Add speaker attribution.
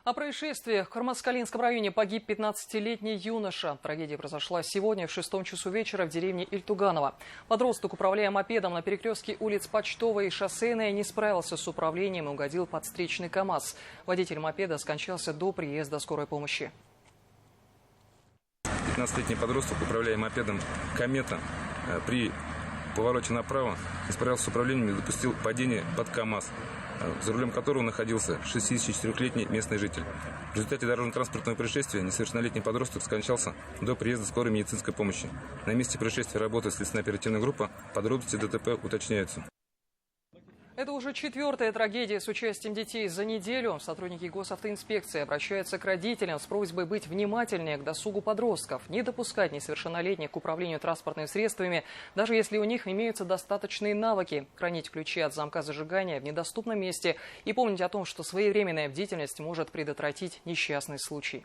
Speaker 1: О происшествиях в Кармаскалинском районе погиб 15-летний юноша. Трагедия произошла сегодня в 6 часу вечера в деревне Ильтуганово. Подросток, управляя мопедом на перекрестке улиц Почтовой и Шоссейной, не справился с управлением и угодил под встречный КАМАЗ. Водитель мопеда скончался до приезда скорой помощи.
Speaker 2: 15-летний подросток, управляя мопедом «Комета», при повороте направо не справился с управлением и допустил падение под КАМАЗ, за рулем которого находился 64-летний местный житель. В результате дорожно-транспортного происшествия несовершеннолетний подросток скончался до приезда скорой медицинской помощи. На месте происшествия работает следственно-оперативная группа. Подробности ДТП уточняются.
Speaker 1: Это уже 4-я трагедия с участием детей за неделю. Сотрудники госавтоинспекции обращаются к родителям с просьбой быть внимательнее к досугу подростков, не допускать несовершеннолетних к управлению транспортными средствами, даже если у них имеются достаточные навыки, хранить ключи от замка зажигания в недоступном месте и помнить о том, что своевременная бдительность может предотвратить несчастный случай.